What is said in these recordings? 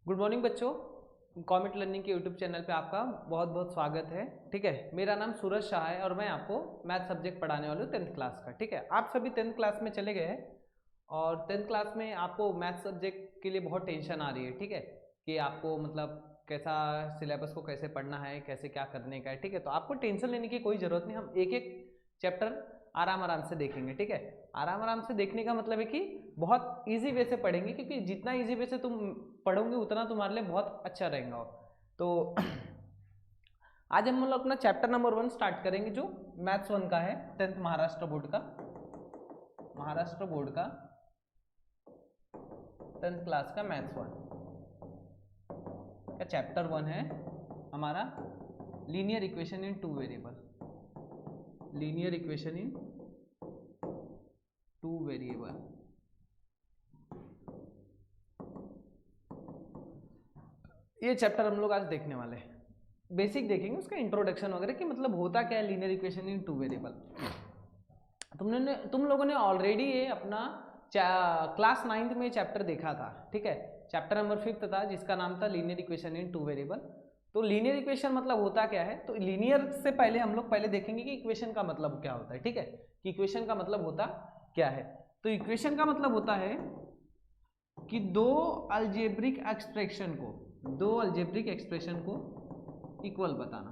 Good morning बच्चों, comet learning के YouTube channel पे आपका बहुत बहुत स्वागत है। ठीक है, मेरा नाम सूरज शाह है और मैं आपको मैथ सब्जेक्ट पढ़ाने वाला हूँ 10th क्लास का। ठीक है, आप सभी 10th क्लास में चले गए हैं और 10th क्लास में आपको मैथ सब्जेक्ट के लिए बहुत टेंशन आ रही है। ठीक है, कि आपको मतलब कैसा सिलेबस को कैसे पढ़ना है, कैसे क्या करने का है। ठीक है, तो आपको टेंशन लेने की कोई ज़रूरत नहीं, हम एक एक चैप्टर आराम आराम से देखेंगे। ठीक है, आराम आराम से देखने का मतलब है कि बहुत इजी वे से पढ़ेंगे, क्योंकि जितना इजी वे से तुम पढ़ोगे उतना तुम्हारे लिए बहुत अच्छा रहेगा। तो आज हम लोग अपना चैप्टर नंबर 1 स्टार्ट करेंगे, जो मैथ्स 1 का है, 10th महाराष्ट्र बोर्ड का 10th क्लास का मैथ्स 1 का चैप्टर 1 है हमारा linear equation in two variable. Linear equation in two variable. ये चैप्टर हम लोग आज देखने वाले हैं। बेसिक देखेंगे, उसका इंट्रोडक्शन वगैरह कि मतलब होता क्या है linear equation in two variable. तुम लोगों ने ऑलरेडी ये अपना क्लास 9th में चैप्टर देखा था। ठीक है, चैप्टर नंबर 5 था जिसका नाम था linear equation in two variable. तो लीनियर इक्वेशन मतलब होता क्या है, तो लीनियर से पहले हम लोग देखेंगे कि इक्वेशन का मतलब क्या होता है। ठीक है, कि इक्वेशन का मतलब होता क्या है। तो इक्वेशन का मतलब होता है कि दो अलजेब्रिक एक्सप्रेशन को इक्वल बताना।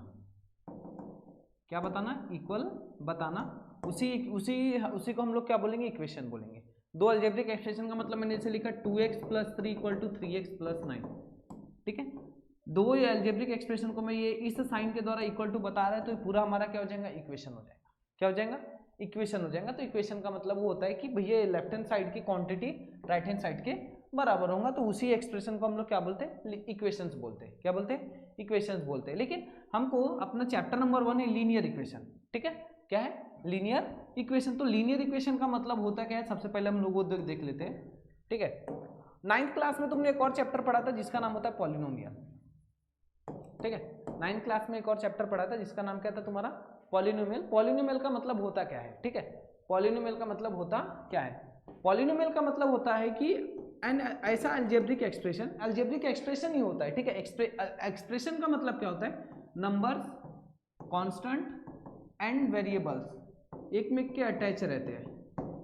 क्या बताना? इक्वल बताना। उसी को हम लोग क्या बोलेंगे? इक्वेशन बोलेंगे। दो अलजेब्रिक एक्सप्रेशन का मतलब मैंने इसे लिखा 2x + 3 = 3x + 9। ठीक है, दो अलजेब्रिक एक्सप्रेशन को मैं ये इस साइन के द्वारा इक्वल टू बता रहा है, तो पूरा हमारा क्या हो जाएगा? इक्वेशन हो जाएगा। क्या हो जाएगा? इक्वेशन हो जाएगा। तो इक्वेशन का मतलब वो होता है कि भैया लेफ्ट हैंड साइड की क्वांटिटी राइट हैंड साइड के बराबर होगा, तो उसी एक्सप्रेशन को हम लोग क्या बोलते हैं? इक्वेशंस बोलते हैं। क्या बोलते हैं? इक्वेशंस बोलते हैं। लेकिन हमको अपना चैप्टर नंबर 1 है लीनियर इक्वेशन। ठीक है, क्या है? Linear equation. तो लीनियर इक्वेशन का मतलब होता क्या है, सबसे पहले हम लोग वो देख लेते हैं। ठीक है, 9th क्लास में तुमने एक और चैप्टर पढ़ा था जिसका नाम होता है पॉलिनोमियल। ठीक है, 9th क्लास में एक और चैप्टर पढ़ा था जिसका नाम क्या था तुम्हारा? पॉलिनोमियल। पॉलिनोमियल का मतलब होता क्या है? ठीक है, पॉलिनोमियल का मतलब होता क्या है? पॉलिनोमियल का मतलब होता है कि ऐसा अलजेब्रिक एक्सप्रेशन ही होता है। ठीक है, एक्सप्रेशन का मतलब क्या होता है? नंबर्स, कांस्टेंट एंड वेरिएबल्स एक में के अटैच रहते हैं।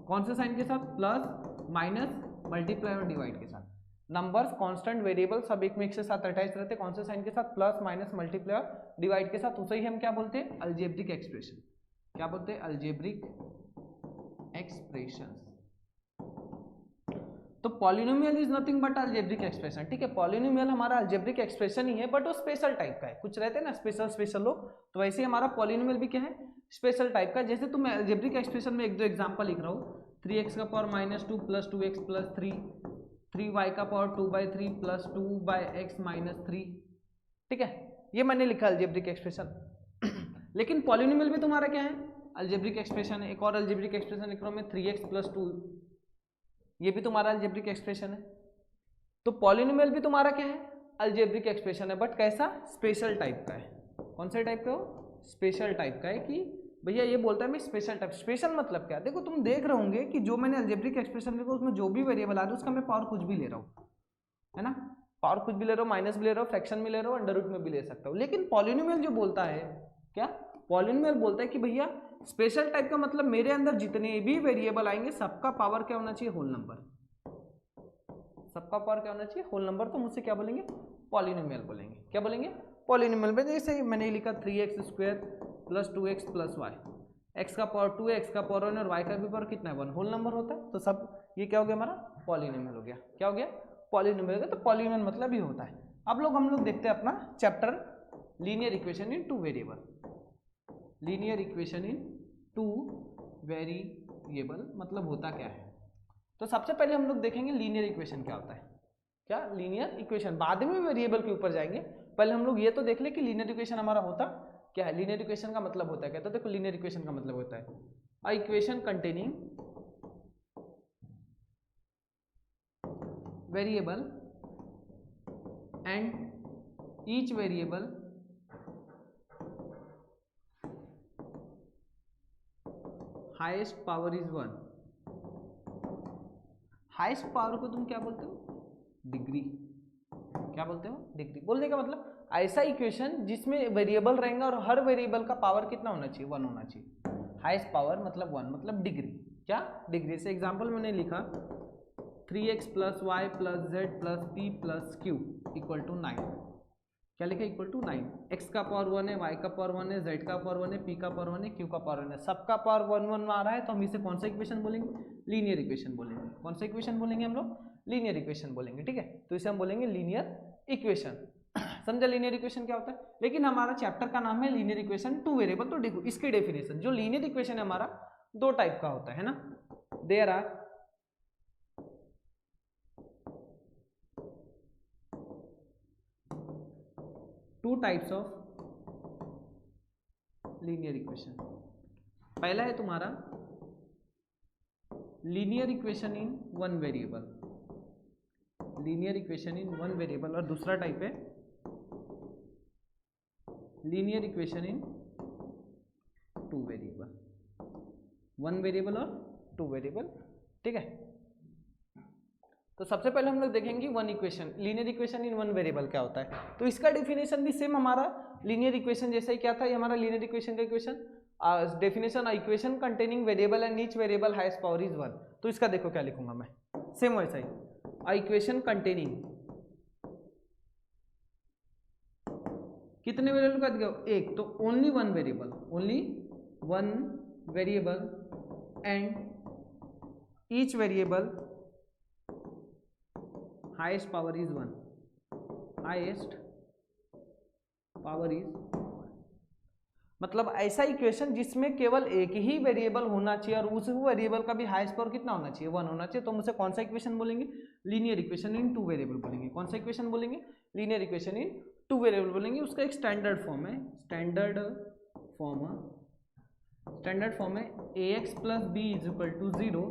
कौन से साइन के साथ? प्लस, माइनस, मल्टीप्लाई और डिवाइड के साथ। नंबर्स, कांस्टेंट, वेरिएबल सब एक में के साथ अटैच रहते हैं। कौन से साइन के साथ? प्लस, माइनस, मल्टीप्लाई और डिवाइड के साथ। उसे ही हम क्या बोलते हैं? Algebraic expression. क्या बोलते हैं? Algebraic expression. तो polynomial is nothing but algebraic expression. ठीक है, पॉलिनोमियल हमारा अलजेब्रिक एक्सप्रेशन ही है, बट वो स्पेशल टाइप का है। कुछ रहते हैं ना स्पेशल लोग, तो वैसे हमारा पॉलिनोमियल भी क्या है? स्पेशल टाइप का। जैसे तुम अलजेब्रिक एक्सप्रेशन में एक दो एग्जांपल लिख रहा हूँ, 3x का पावर -2 + 2x + 3, 3y का पावर 2/3 + 2/x - 3। ठीक है, ये मैंने लिखा अलजेब्रिक एक्सप्रेशन। लेकिन पॉलिनोमियल भी तुम्हारा क्या है? अलजेब्रिक एक्सप्रेशन है। एक और अलजेब्रिक एक्सप्रेशन लिख रहा हूँ मैं, 3x + 2, ये भी तुम्हारा अलजेब्रिक एक्सप्रेशन है। तो पॉलिनोमियल भी तुम्हारा क्या है? अलजेब्रिक एक्सप्रेशन है, बट कैसा? स्पेशल टाइप का है। कौन से टाइप का हो? स्पेशल टाइप का है। कि भैया ये बोलता है मैं स्पेशल टाइप। स्पेशल मतलब क्या? देखो तुम देख रहे होंगे कि जो मैंने अलजेब्रिक एक्सप्रेशन लिखा उसमें जो भी वेरिएबल आ रहा है उसका मैं पावर कुछ भी ले रहा हूँ, है ना? पावर कुछ भी ले रहा हूँ, माइनस भी ले रहा हूँ, फ्रैक्शन में ले रहा हूँ, अंडर रूट में भी ले सकता हूँ। लेकिन पॉलिनोमियल जो बोलता है क्या? पॉलिनोमियल बोलता है कि भैया स्पेशल टाइप का मतलब मेरे अंदर जितने भी वेरिएबल आएंगे सबका पावर क्या होना चाहिए? Whole number. सबका पावर क्या होना चाहिए? Whole number. तो मुझसे क्या बोलेंगे? पॉलिनोमियल बोलेंगे। क्या बोलेंगे? पॉलिनोमियल में जैसे मैंने लिखा 3x² + 2x + y, x का पावर 2 है, x का पावर 1 और y का भी पावर कितना है? 1। होल नंबर होता है। तो सब ये क्या हो गया? हमारा पॉलिनोमियल हो गया। क्या हो गया? पॉलिनोमियल हो गया। तो पॉलिनोमियल मतलब ही होता है। अब हम लोग देखते हैं अपना chapter linear equation in two variable. Linear equation in two variable मतलब होता क्या है? तो सबसे पहले हम लोग देखेंगे लीनियर इक्वेशन क्या होता है। क्या? Linear equation. बाद में वेरिएबल के ऊपर जाएंगे, पहले हम लोग ये तो देख ले कि लीनियर इक्वेशन हमारा होता क्या है। लीनियर इक्वेशन का मतलब होता है क्या? तो देखो लीनियर इक्वेशन का मतलब होता है अ equation containing variable and each variable highest power is 1। Highest power को तुम क्या बोलते हो? डिग्री। क्या बोलते हो, डिग्री। बोलने का मतलब ऐसा इक्वेशन जिसमें वेरिएबल रहेंगे और हर वेरिएबल का पावर कितना होना चाहिए, 1 होना चाहिए। हाईएस्ट पावर मतलब 1 मतलब डिग्री, क्या डिग्री। से एग्जांपल मैंने लिखा 3x + y + z + p + q = 9, क्या लिखा, =9। x का पावर 1 है, y का पावर 1 है, z का पावर 1 है, p का पावर 1 है, q का पावर 1 है, सबका पावर 1 1 आ रहा है, तो हम इसे कौन सा इक्वेशन बोलेंगे, लीनियर इक्वेशन बोलेंगे। कौन सा इक्वेशन बोलेंगे हम लोग, लीनियर इक्वेशन बोलेंगे, ठीक है। तो इसे हम बोलेंगे लीनियर इक्वेशन। समझा लीनियर इक्वेशन क्या होता है। लेकिन हमारा चैप्टर का नाम है लीनियर इक्वेशन टू वेरिएबल, तो देखो इसकी डेफिनेशन, जो लीनियर इक्वेशन है हमारा दो टाइप का होता है ना, there are two types of linear equation. पहला है तुम्हारा linear equation in one variable, linear equation in one variable, और दूसरा टाइप है linear equation in two variable, one variable और टू वेरिएबल, ठीक है। तो सबसे पहले हम लोग देखेंगे one equation, linear equation in one variable क्या होता है। तो इसका डेफिनेशन भी सेम हमारा लीनियर इक्वेशन जैसा ही क्या था, ये हमारा लीनियर इक्वेशन का equation definition, equation containing variable and each variable highest power is 1। तो इसका देखो क्या लिखूंगा मैं, सेम वैसा ही, इक्वेशन कंटेनिंग कितने वेरिएबल का दिया, एक, तो only one variable, only one variable and each variable highest power is 1, highest power is, मतलब ऐसा इक्वेशन जिसमें केवल एक ही वेरिएबल होना चाहिए और उस वेरिएबल का भी हाईएस्ट पावर कितना होना चाहिए, 1 होना चाहिए। तो हम उसे कौन सा इक्वेशन बोलेंगे, linear equation in two variable बोलेंगे। कौन सा इक्वेशन बोलेंगे, linear equation in two variable बोलेंगे। उसका एक स्टैंडर्ड फॉर्म है, स्टैंडर्ड फॉर्म है ax + b = 0,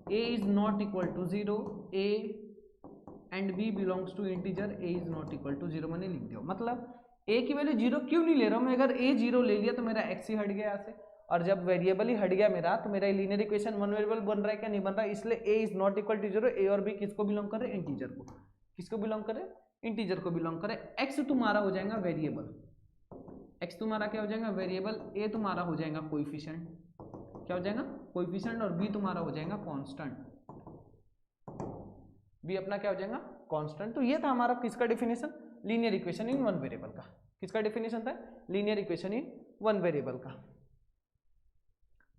a is not equal to 0, a and b belongs to integer, a is not equal to 0 मैंने लिख दिया। मतलब a की वैल्यू 0 क्यों नहीं ले रहा हूँ मैं, अगर a 0 ले लिया तो मेरा x ही हट गया यहाँ से, और जब वेरिएबल ही हट गया मेरा तो मेरा लीनियर इक्वेशन वन वेरिएबल बन रहा है क्या, नहीं बन रहा है। इसलिए a is not equal to 0, a और b किसको बिलोंग करे, इंटीजर को। किसको बिलोंग करे, इंटीजर को बिलोंग करे। x तुम्हारा हो जाएगा वेरिएबल, x तुम्हारा क्या हो जाएगा वेरिएबल, a तुम्हारा हो जाएगा कोएफिशिएंट, क्या हो जाएगा कोएफिशिएंट, और b तुम्हारा हो जाएगा कांस्टेंट, b अपना क्या हो जाएगा कांस्टेंट। तो ये था हमारा किसका definition, linear equation in one variable का। किसका डेफिनेशन था, linear equation in one variable का।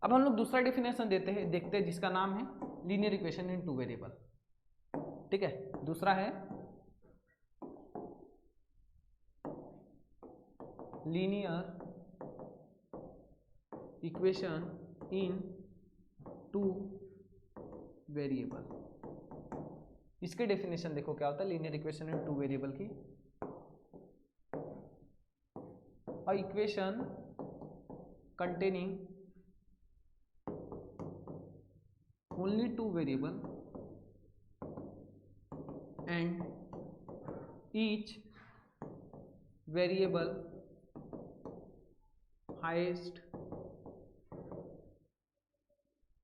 अब हम लोग दूसरा डेफिनेशन देखते हैं जिसका नाम है linear equation in two variable, ठीक है। दूसरा है linear equation in two variable. इसके डेफिनेशन देखो क्या होता है, linear equation in two variable की, a equation containing only two variable and each variable highest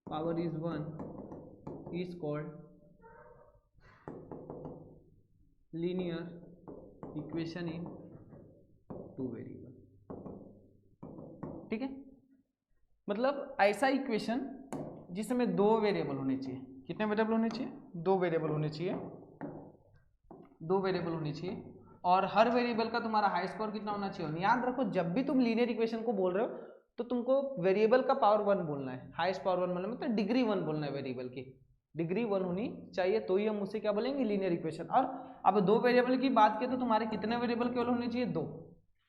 power is 1 is called linear equation in two variable, ठीक है। मतलब ऐसा इक्वेशन जिसमें दो वेरिएबल होने चाहिए, कितने वेरिएबल होने चाहिए, दो वेरिएबल होने चाहिए, दो वेरिएबल होने चाहिए, और हर वेरिएबल का तुम्हारा हाईएस्ट पावर कितना होना चाहिए। याद रखो जब भी तुम लीनियर इक्वेशन को बोल रहे हो तो तुमको वेरिएबल का पावर 1 बोलना है, हाईएस्ट पावर 1 मतलब डिग्री 1 बोलना है, वेरिएबल की डिग्री 1 होनी चाहिए, तो ही हम उसे क्या बोलेंगे, लीनियर इक्वेशन। और अब दो वेरिएबल की बात करें तो तुम्हारे कितने वेरिएबल केवल होने चाहिए, दो,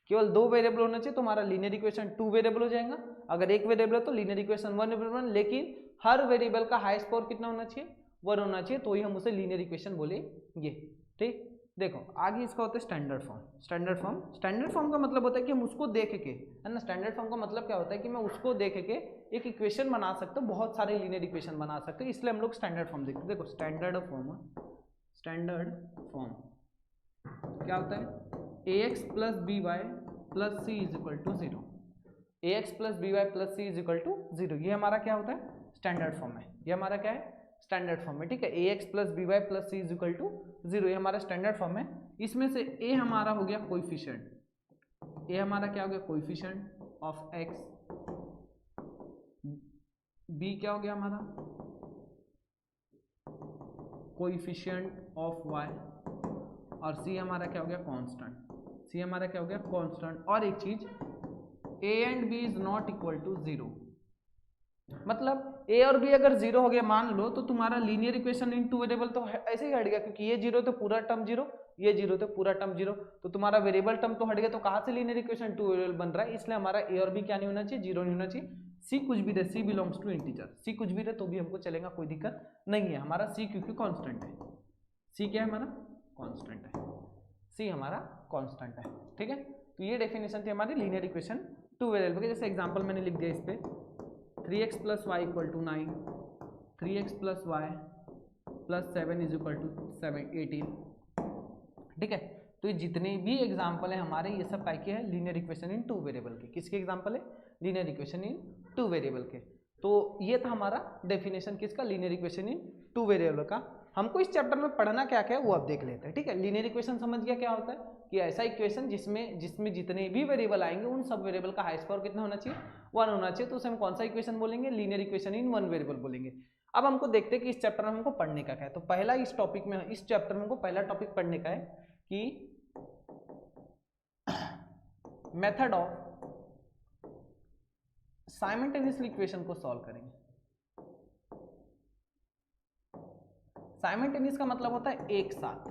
केवल दो वेरिएबल होना चाहिए, तो हमारा लीनियर इक्वेशन टू वेरिएबल हो जाएगा। अगर एक वेरिएबल है तो लीनियर इक्वेशन वन वेरिएबल, लेकिन हर वेरिएबल का हाईएस्ट पावर कितना होना चाहिए, 1 होना चाहिए, तो ही हम उसे लीनियर इक्वेशन बोलेंगे, ठीक। देखो आगे इसका होता है स्टैंडर्ड फॉर्म। स्टैंडर्ड फॉर्म का मतलब होता है कि हम उसको देख के, है ना, स्टैंडर्ड फॉर्म का मतलब क्या होता है कि मैं उसको देख के एक इक्वेशन बना सकता हूँ, बहुत सारे लीनियर इक्वेशन बना सकते हैं, इसलिए हम लोग स्टैंडर्ड फॉर्म देखते हैं। देखो स्टैंडर्ड फॉर्म क्या होता है, ax + by + c = 0, ax + by + c = 0, ये हमारा क्या होता है, स्टैंडर्ड फॉर्म है। ये हमारा क्या है, स्टैंडर्ड फॉर्म में, ठीक है। ax plus b y plus c is equal to 0, ये हमारा स्टैंडर्ड फॉर्म है। इसमें से a हमारा हो गया कोएफिशिएंट, a हमारा क्या हो गया कोएफिशिएंट ऑफ x, b क्या हो गया हमारा कोएफिशिएंट ऑफ y, और c हमारा क्या हो गया कांस्टेंट, c हमारा क्या हो गया कांस्टेंट। और एक चीज a and b is not equal to 0, मतलब a और b अगर 0 हो गया मान लो, तो तुम्हारा linear equation in two variable तो ऐसे ही हट गया, क्योंकि ये 0 तो पूरा टर्म 0, ये 0 तो पूरा टर्म 0, तो तुम्हारा वेरिएबल टर्म तो हट गया, तो कहाँ से लीनियर इक्वेशन टू वेरिएबल बन रहा है, इसलिए हमारा a और b क्या नहीं होना चाहिए 0 नहीं होना चाहिए। c कुछ भी रहे, c belongs to integer, c कुछ भी रहे तो भी हमको चलेगा, कोई दिक्कत नहीं है। हमारा c क्योंकि कांस्टेंट है, c क्या है हमारा कांस्टेंट है, c हमारा कांस्टेंट है, ठीक है। तो ये डेफिनेशन थी हमारी लीनियर इक्वेशन टू वेरिएबल के। जैसे एग्जांपल मैंने लिख दिया इस पे 3x plus y equal to 9, 3x plus y plus 7 is equal to 18, ठीक है। तो ये जितने भी एग्जाम्पल है हमारे, ये सब काय के हैं linear equation in two variable के। किसके एग्जाम्पल है linear equation in two variable के। तो ये था हमारा डेफिनेशन किसका linear equation in two variable का। हमको इस चैप्टर में पढ़ना क्या क्या है वो अब देख लेते हैं, ठीक है। लीनियर इक्वेशन समझ गया क्या होता है कि ऐसा इक्वेशन जिसमें जितने भी वेरिएबल आएंगे उन सब वेरिएबल का हाईएस्ट पावर कितना होना चाहिए 1 होना चाहिए, तो उसे हम कौन सा इक्वेशन बोलेंगे linear equation in one variable बोलेंगे। अब हमको देखते हैं कि इस चैप्टर में हमको पढ़ने का क्या है। तो पहला इस टॉपिक में, इस चैप्टर में हमको पहला टॉपिक पढ़ने का है कि मेथड ऑफ साइमल्टेनियसली इक्वेशन को सॉल्व करेंगे। साइमल्टेनियस का मतलब होता है एक साथ,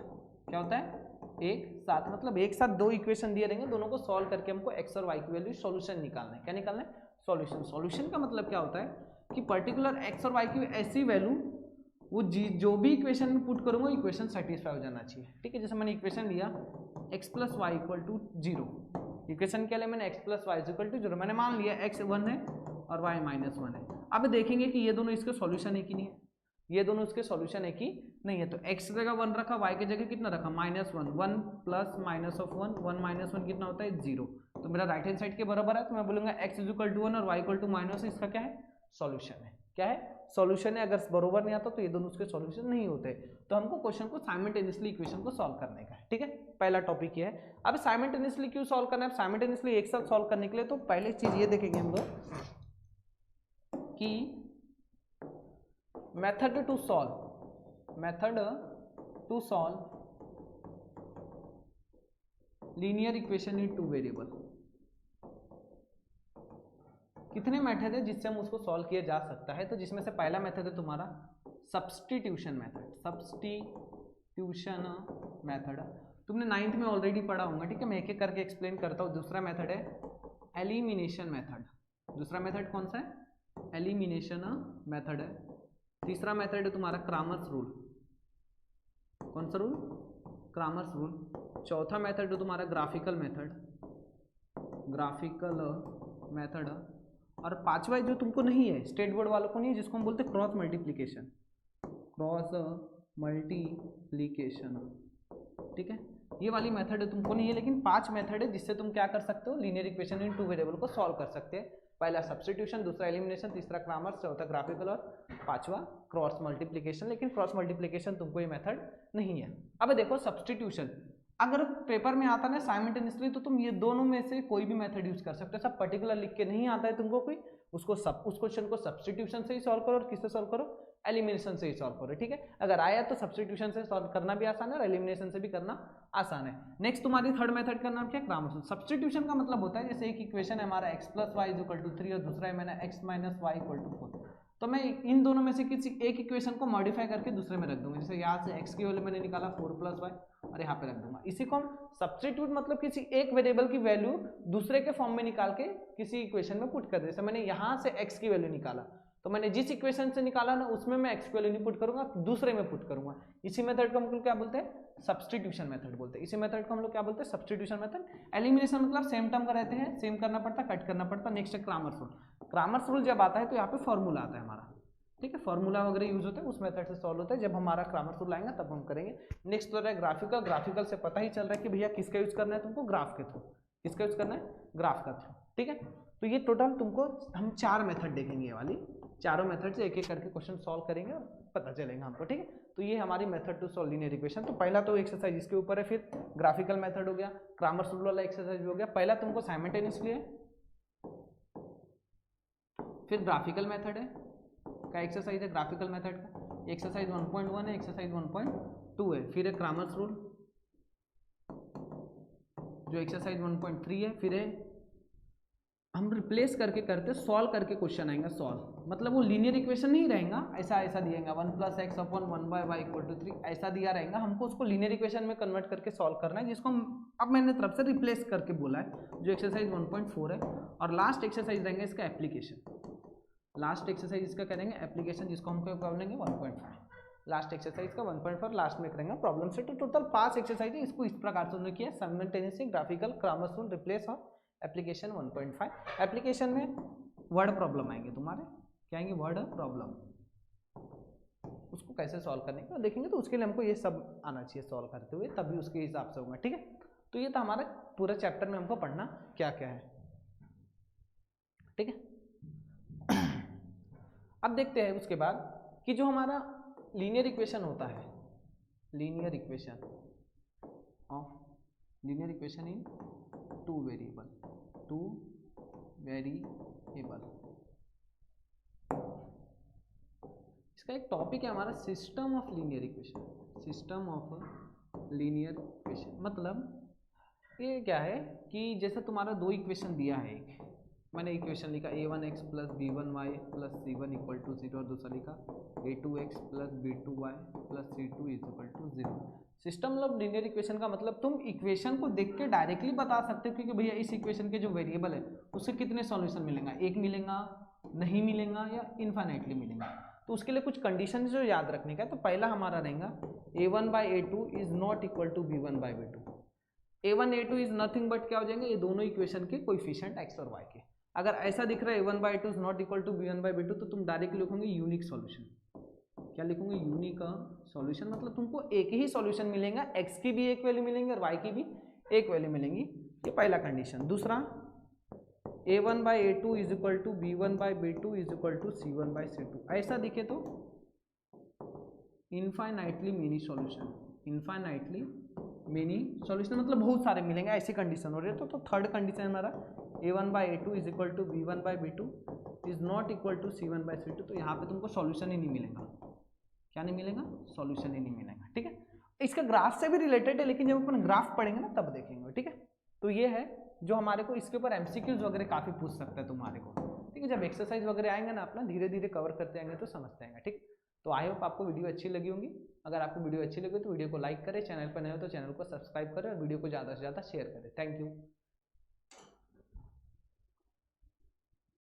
क्या होता है एक साथ, मतलब एक साथ दो इक्वेशन दिए रहेंगे, दोनों को सॉल्व करके हमको x और y की वैल्यू सॉल्यूशन निकालना है। क्या निकालना है सॉल्यूशन। सॉल्यूशन का मतलब क्या होता है कि पर्टिकुलर x और y की ऐसी वैल्यू वो जो भी इक्वेशन में पुट करूंगा इक्वेशन सेटिस्फाई हो जाना चाहिए, ठीक है। जैसे मैंने इक्वेशन लिया x plus y equal to 0, equation क्या लिया मैंने x plus y equal to 0, मैंने मान लिया x 1 है और y माइनस 1 है। अब देखेंगे कि ये दोनों इसके सॉल्यूशन है कि नहीं है, ये दोनों इसके सॉल्यूशन है कि नहीं है। तो x की जगह 1 रखा, y की जगह कितना रखा -1, 1 प्लस माइनस ऑफ 1, 1 माइनस 1 कितना होता है 0, तो मेरा राइट हैंड साइड के बराबर है, तो मैं बोलूंगा x इज इक्वल टू 1 और y इक्वल टू माइनस, इसका क्या है सॉल्यूशन है। क्या है सॉल्यूशन है। अगर बरोबर नहीं आता तो ये दोनों उसके सॉल्यूशन नहीं होते। तो हमको क्वेश्चन को साइमल्टेनियसली इक्वेशन को सॉल्व करने का है, ठीक है। पहला टॉपिक ये है। अब साइमल्टेनियसली क्यों सॉल्व करना है, साइमल्टेनियसली एक साथ सॉल्व करने के लिए तो पहले चीज ये देखेंगे हम लोग कि method to solve linear equation in two variable. कितने मेथड है जिससे हम उसको सॉल्व किया जा सकता है, तो जिसमें से पहला मेथड है तुम्हारा सब्स्टिट्यूशन मेथड। तुमने 9th में ऑलरेडी पढ़ा होगा, ठीक है। मैं एक एक करके एक्सप्लेन करता हूँ। दूसरा मेथड है एलिमिनेशन मेथड। दूसरा मेथड कौन सा है एलिमिनेशन मेथड है। तीसरा मेथड है तुम्हारा क्रामर्स रूल। कौन सा रूल क्रामर्स रूल। चौथा मेथड है तुम्हारा ग्राफिकल मेथड। और पांचवा जो तुमको नहीं है, स्टेट बोर्ड वालों को नहीं है, जिसको हम बोलते हैं क्रॉस मल्टीप्लिकेशन, ठीक है। ये वाली मेथड है तुमको नहीं है, लेकिन 5 मेथड है जिससे तुम क्या कर सकते हो linear equation in two variable को सॉल्व कर सकते हैं। पहला सब्स्टिट्यूशन, दूसरा एलिमिनेशन, तीसरा क्रामर्स, चौथा ग्राफिकल और पांचवा क्रॉस मल्टीप्लिकेशन। लेकिन क्रॉस मल्टीप्लिकेशन तुमको ये मेथड नहीं है। अब देखो सब्स्टिट्यूशन अगर पेपर में आता ना साइमल्टेनियसली, तो तुम ये दोनों में से कोई भी मेथड यूज कर सकते हो। सब पर्टिकुलर लिख के नहीं आता है तुमको कोई, उस क्वेश्चन को सब्स्टिट्यूशन से ही सॉल्व करो और किससे सॉल्व करो एलिमिनेशन से ही सॉल्व करो, ठीक है। अगर आया तो सब्स्टिट्यूशन से सॉल्व करना भी आसान है और एलिमिनेशन से भी करना आसान है। नेक्स्ट तुम्हारी थर्ड मेथड का नाम क्या है क्रामर्स रूल। सब्स्टिट्यूशन का मतलब होता है जैसे एक इक्वेशन है हमारा x plus y is equal to 3 और दूसरा है मैंने x minus y equal to 4, तो मैं इन दोनों में से किसी एक इक्वेशन को मॉडिफाई करके दूसरे में रख दूंगा। जैसे यहाँ से x की वैल्यू मैंने निकाला 4 प्लस वाई और यहाँ पे रख दूंगा। इसी को हम सब्स्टिट्यूट मतलब किसी एक वेरिएबल की वैल्यू दूसरे के फॉर्म में निकाल के किसी इक्वेशन में पुट कर दे। जैसे मैंने यहाँ से x की वैल्यू निकाला, तो मैंने जिस इक्वेशन से निकाला ना उसमें मैं x की वैल्यू नहीं पुट करूंगा, दूसरे में पुट करूंगा। इसी मेथड को हम लोग क्या बोलते हैं सब्स्टिट्यूशन मेथड बोलते हैं। इसी मेथड को हम लोग क्या बोलते हैं सब्स्टिट्यूशन मेथड। एलिमिनेशन मतलब सेम टर्म का रहते हैं, सेम करना पड़ता है, कट करना पड़ता है। नेक्स्ट है क्रामर्स रूल। क्रामर्स रूल जब आता है तो यहाँ पे फॉर्मूला आता है हमारा, ठीक है। फॉर्मूला वगैरह यूज होता है, उस मेथड से सॉल्व होता है। जब हमारा क्रामर्स रूल आएगा तब हम करेंगे। नेक्स्ट तो है ग्राफिकल। ग्राफिकल से पता ही चल रहा है कि भैया किसका यूज करना है तुमको ग्राफ के थ्रू, किसका यूज करना है ग्राफ का थ्रू, ठीक है। तो ये टोटल तुमको हम 4 मेथड देखेंगे, ये वाली चारों मेथड से एक एक करके क्वेश्चन सॉल्व करेंगे और पता चलेगा हमको, ठीक है। तो ये हमारी method to solve linear equation. तो पहला तो एक्सरसाइज इसके ऊपर है, फिर ग्राफिकल मेथड हो गया, क्रामर्स रूल वाला एक्सरसाइज हो गया। पहला तुमको साइमल्टेनियसली है, फिर ग्राफिकल मेथड है का एक्सरसाइज है, ग्राफिकल मेथड का एक्सरसाइज 1.1 है, एक्सरसाइज 1.2 है, फिर है क्रामर्स रूल जो एक्सरसाइज 1.3 है, फिर है हम रिप्लेस करके करते सॉल्व करके क्वेश्चन आएगा सॉल्व, मतलब वो लीनियर इक्वेशन नहीं रहेगा, ऐसा ऐसा दिएगा 1 + x / 1/y = 3 ऐसा दिया रहेगा, हमको उसको लीनियर इक्वेशन में कन्वर्ट करके सॉल्व करना है, जिसको हम अब मैंने तरफ से रिप्लेस करके बोला है, जो एक्सरसाइज 1.4 है। और लास्ट एक्सरसाइज रहेंगे इसका एप्लीकेशन, लास्ट एक्सरसाइज इसका करेंगे एप्लीकेशन, जिसको हम करेंगे 1.5, लास्ट एक्सरसाइज का 1.4 लास्ट में करेंगे प्रॉब्लम से। तो टोटल 5 एक्सरसाइज है, इसको इस प्रकार से उन्होंने किया, simultaneously, graphical, Kramers rule, replace और एप्लीकेशन 1.5। एप्लीकेशन में वर्ड प्रॉब्लम आएंगे तुम्हारे, क्या आएंगे, वर्ड प्रॉब्लम, उसको कैसे सॉल्व करने का देखेंगे। तो उसके लिए हमको ये सब आना चाहिए सॉल्व करते हुए, तभी उसके हिसाब से होगा, ठीक है। तो ये था हमारा पूरा चैप्टर में हमको पढ़ना क्या क्या है, ठीक है। अब देखते हैं उसके बाद कि जो हमारा लीनियर इक्वेशन होता है, linear equation in two variable, इसका एक टॉपिक है हमारा system of linear equation, system of linear equation. मतलब ये क्या है कि जैसे तुम्हारा दो इक्वेशन दिया है, एक मैंने इक्वेशन लिखा a1x + b1y + c1 = 0 और दूसरा लिखा a2x + b2y + c2 = 0। System of linear equation का मतलब तुम इक्वेशन को देख के डायरेक्टली बता सकते हो कि भैया इस इक्वेशन के जो वेरिएबल है उससे कितने सॉल्यूशन मिलेगा, एक मिलेगा, नहीं मिलेगा या इनफाइनाइटली मिलेगा। तो उसके लिए कुछ कंडीशन जो याद रखने का है। तो पहला हमारा रहेगा a1/a2 is not equal to b1/b2। a1 a2 is nothing but क्या हो जाएंगे, ये दोनों इक्वेशन के कोएफिशिएंट x और y के। अगर ऐसा दिख रहा है a1/a2 is not equal to b1/b2 तो तुम डायरेक्ट लिखोगे यूनिक सॉल्यूशन। क्या लिखोगे, यूनिक सॉल्यूशन, मतलब तुमको एक ही सॉल्यूशन मिलेगा, x की भी एक वैल्यू मिलेंगी और y की भी एक वैल्यू मिलेंगी, ये पहला कंडीशन। दूसरा a1/a2 is equal to b1/b2 is equal to c1/c2, ऐसा दिखे तो infinitely many solution, infinitely many solution मतलब बहुत सारे मिलेंगे, ऐसी कंडीशन हो रही है। तो थर्ड कंडीशन हमारा a1/a2 is equal to b1/b2 is not equal to c1/c2, तो यहाँ पे तुमको सॉल्यूशन ही नहीं मिलेगा, क्या नहीं मिलेगा, सॉल्यूशन ही नहीं मिलेगा, ठीक है। इसका ग्राफ से भी रिलेटेड है, लेकिन जब अपन ग्राफ पढ़ेंगे ना तब देखेंगे, ठीक है। तो ये है जो हमारे को इसके ऊपर एमसीक्यूज वगैरह काफी पूछ सकता है तुम्हारे को, ठीक है। जब एक्सरसाइज वगैरह आएंगे ना अपना धीरे धीरे कवर करते आएंगे तो समझते आएंगे, ठीक। तो आई होप आपको वीडियो अच्छी लगी होंगी। अगर आपको वीडियो अच्छी लगी तो वीडियो को लाइक करें, चैनल पर नए हो तो चैनल को सब्सक्राइब करें और वीडियो को ज़्यादा से ज़्यादा शेयर करें। Thank you.